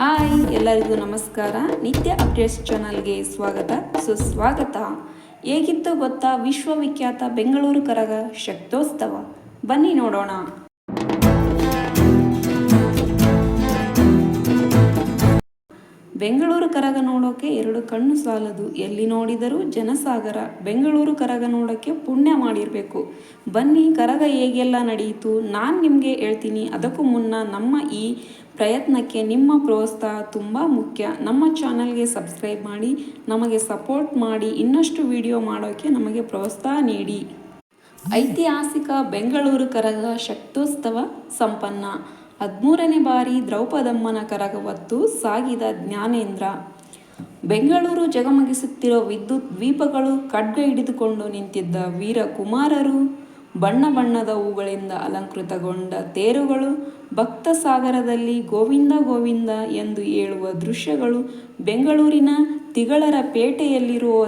Hi ಎಲ್ಲರಿಗೂ ನಮಸ್ಕಾರ. ನಿತ್ಯ ಅಪ್ಡೇಟ್ಸ್ ಚಾನಲ್ಗೆ ಸ್ವಾಗತ ಸುಸ್ವಾಗತ. ಹೇಗಿತ್ತು ಗೊತ್ತಾ ವಿಶ್ವವಿಖ್ಯಾತ ಬೆಂಗಳೂರು ಕರಗ ಶಕ್ತೋತ್ಸವ? ಬನ್ನಿ ನೋಡೋಣ. ಬೆಂಗಳೂರು ಕರಗ ನೋಡೋಕೆ ಎರಡು ಕಣ್ಣು ಸಾಲದು. ಎಲ್ಲಿ ನೋಡಿದರೂ ಜನಸಾಗರ. ಬೆಂಗಳೂರು ಕರಗ ನೋಡೋಕ್ಕೆ ಪುಣ್ಯ ಮಾಡಿರಬೇಕು. ಬನ್ನಿ, ಕರಗ ಹೇಗೆಲ್ಲ ನಡೆಯಿತು ನಾನು ನಿಮಗೆ ಹೇಳ್ತೀನಿ. ಅದಕ್ಕೂ ಮುನ್ನ ನಮ್ಮ ಈ ಪ್ರಯತ್ನಕ್ಕೆ ನಿಮ್ಮ ಪ್ರೋತ್ಸಾಹ ತುಂಬ ಮುಖ್ಯ. ನಮ್ಮ ಚಾನಲ್ಗೆ ಸಬ್ಸ್ಕ್ರೈಬ್ ಮಾಡಿ, ನಮಗೆ ಸಪೋರ್ಟ್ ಮಾಡಿ, ಇನ್ನಷ್ಟು ವಿಡಿಯೋ ಮಾಡೋಕ್ಕೆ ನಮಗೆ ಪ್ರೋತ್ಸಾಹ ನೀಡಿ. ಐತಿಹಾಸಿಕ ಬೆಂಗಳೂರು ಕರಗ ಶಕ್ತೋತ್ಸವ ಸಂಪನ್ನ. 13ನೇ ಬಾರಿ ದ್ರೌಪದಮ್ಮನ ಕರಗ ಹೊತ್ತು ಸಾಗಿದ ಜ್ಞಾನೇಂದ್ರ. ಬೆಂಗಳೂರು ಜಗಮಗಿಸುತ್ತಿರೋ ವಿದ್ಯುತ್ ದೀಪಗಳು, ಖಡ್ಗ ಹಿಡಿದುಕೊಂಡು ನಿಂತಿದ್ದ ವೀರಕುಮಾರರು, ಬಣ್ಣ ಬಣ್ಣದ ಹೂಗಳಿಂದ ಅಲಂಕೃತಗೊಂಡ ತೇರುಗಳು, ಭಕ್ತ ಸಾಗರದಲ್ಲಿ ಗೋವಿಂದ ಗೋವಿಂದ ಎಂದು ಹೇಳುವ ದೃಶ್ಯಗಳು, ಬೆಂಗಳೂರಿನ ತಿಗಳರ ಪೇಟೆಯಲ್ಲಿರುವ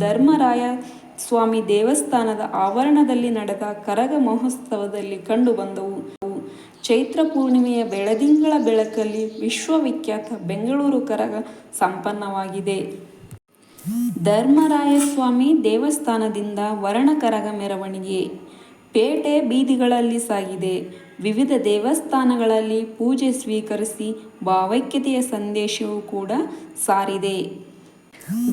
ಧರ್ಮರಾಯ ಸ್ವಾಮಿ ದೇವಸ್ಥಾನದ ಆವರಣದಲ್ಲಿ ನಡೆದ ಕರಗ ಮಹೋತ್ಸವದಲ್ಲಿ ಕಂಡುಬಂದವು. ಚೈತ್ರ ಪೂರ್ಣಿಮೆಯ ಬೆಳದಿಂಗಳ ಬೆಳಕಲ್ಲಿ ವಿಶ್ವವಿಖ್ಯಾತ ಬೆಂಗಳೂರು ಕರಗ ಸಂಪನ್ನವಾಗಿದೆ. ಧರ್ಮರಾಯಸ್ವಾಮಿ ದೇವಸ್ಥಾನದಿಂದ ವರ್ಣ ಕರಗ ಮೆರವಣಿಗೆ ಪೇಟೆ ಬೀದಿಗಳಲ್ಲಿ ಸಾಗಿದೆ. ವಿವಿಧ ದೇವಸ್ಥಾನಗಳಲ್ಲಿ ಪೂಜೆ ಸ್ವೀಕರಿಸಿ ಭಾವೈಕ್ಯತೆಯ ಸಂದೇಶವೂ ಕೂಡ ಸಾರಿದೆ.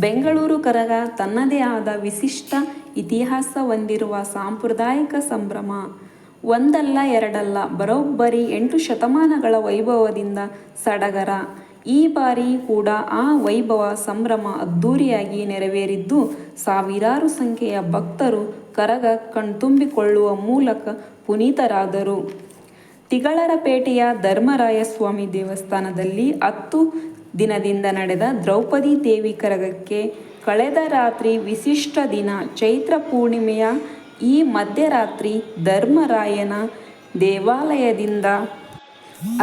ಬೆಂಗಳೂರು ಕರಗ ತನ್ನದೇ ಆದ ವಿಶಿಷ್ಟ ಇತಿಹಾಸ ಹೊಂದಿರುವ ಸಾಂಪ್ರದಾಯಿಕ ಸಂಭ್ರಮ. ಒಂದಲ್ಲ ಎರಡಲ್ಲ, ಬರೋಬ್ಬರಿ 8 ಶತಮಾನಗಳ ವೈಭವದಿಂದ ಸಡಗರ. ಈ ಬಾರಿ ಕೂಡ ಆ ವೈಭವ ಸಂಭ್ರಮ ಅದ್ಧೂರಿಯಾಗಿ ನೆರವೇರಿದ್ದು, ಸಾವಿರಾರು ಸಂಖ್ಯೆಯ ಭಕ್ತರು ಕರಗ ಕಣ್ತುಂಬಿಕೊಳ್ಳುವ ಮೂಲಕ ಪುನೀತರಾದರು. ತಿಗಳರಪೇಟೆಯ ಧರ್ಮರಾಯಸ್ವಾಮಿ ದೇವಸ್ಥಾನದಲ್ಲಿ 10 ದಿನದಿಂದ ನಡೆದ ದ್ರೌಪದಿ ದೇವಿ ಕರಗಕ್ಕೆ ಕಳೆದ ರಾತ್ರಿ ವಿಶಿಷ್ಟ ದಿನ. ಚೈತ್ರ ಪೂರ್ಣಿಮೆಯ ಈ ಮಧ್ಯರಾತ್ರಿ ಧರ್ಮರಾಯನ ದೇವಾಲಯದಿಂದ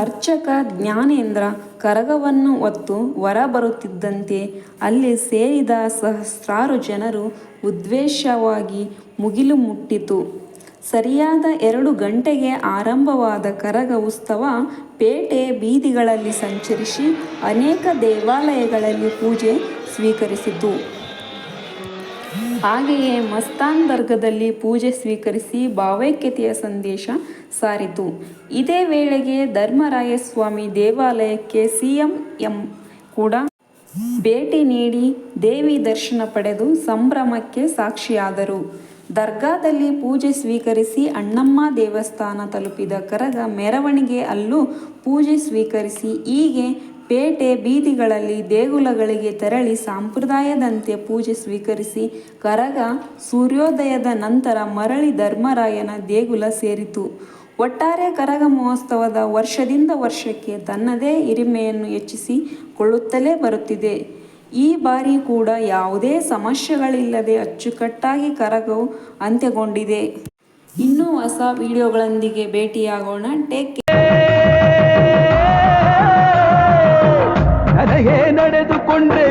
ಅರ್ಚಕ ಜ್ಞಾನೇಂದ್ರ ಕರಗವನ್ನು ಹೊತ್ತು ಹೊರ ಬರುತ್ತಿದ್ದಂತೆ ಅಲ್ಲಿ ಸೇರಿದ ಸಹಸ್ರಾರು ಜನರು ಉದ್ವೇಷವಾಗಿ ಮುಗಿಲು ಮುಟ್ಟಿತು. ಸರಿಯಾದ 2 ಗಂಟೆಗೆ ಆರಂಭವಾದ ಕರಗ ಉತ್ಸವ ಪೇಟೆ ಬೀದಿಗಳಲ್ಲಿ ಸಂಚರಿಸಿ ಅನೇಕ ದೇವಾಲಯಗಳಲ್ಲಿ ಪೂಜೆ ಸ್ವೀಕರಿಸಿತು. ಹಾಗೆಯೇ ಮಸ್ತಾನ್ ದರ್ಗದಲ್ಲಿ ಪೂಜೆ ಸ್ವೀಕರಿಸಿ ಭಾವೈಕ್ಯತೆಯ ಸಂದೇಶ ಸಾರಿತು. ಇದೇ ವೇಳೆಗೆ ಧರ್ಮರಾಯಸ್ವಾಮಿ ದೇವಾಲಯಕ್ಕೆ ಸಿಎಂ ಎಂ ಕೂಡ ಭೇಟಿ ನೀಡಿ ದೇವಿ ದರ್ಶನ ಪಡೆದು ಸಂಭ್ರಮಕ್ಕೆ ಸಾಕ್ಷಿಯಾದರು. ದರ್ಗಾದಲ್ಲಿ ಪೂಜೆ ಸ್ವೀಕರಿಸಿ ಅಣ್ಣಮ್ಮ ದೇವಸ್ಥಾನ ತಲುಪಿದ ಕರಗ ಮೆರವಣಿಗೆ ಅಲ್ಲೂ ಪೂಜೆ ಸ್ವೀಕರಿಸಿ ಹೀಗೆ ಪೇಟೆ ಬೀದಿಗಳಲ್ಲಿ ದೇಗುಲಗಳಿಗೆ ತೆರಳಿ ಸಂಪ್ರದಾಯದಂತೆ ಪೂಜೆ ಸ್ವೀಕರಿಸಿ ಕರಗ ಸೂರ್ಯೋದಯದ ನಂತರ ಮರಳಿ ಧರ್ಮರಾಯನ ದೇಗುಲ ಸೇರಿತು. ಒಟ್ಟಾರೆ ಕರಗ ಮಹೋತ್ಸವದ ವರ್ಷದಿಂದ ವರ್ಷಕ್ಕೆ ತನ್ನದೇ ಹಿರಿಮೆಯನ್ನು ಹೆಚ್ಚಿಸಿಕೊಳ್ಳುತ್ತಲೇ ಬರುತ್ತಿದೆ. ಈ ಬಾರಿ ಕೂಡ ಯಾವುದೇ ಸಮಸ್ಯೆಗಳಿಲ್ಲದೆ ಅಚ್ಚುಕಟ್ಟಾಗಿ ಕರಗವು ಅಂತ್ಯಗೊಂಡಿದೆ. ಇನ್ನೂ ಹೊಸ ವಿಡಿಯೋಗಳೊಂದಿಗೆ ಭೇಟಿಯಾಗೋಣ. Take care. ನಡೆದುಕೊಂಡ್ರೆ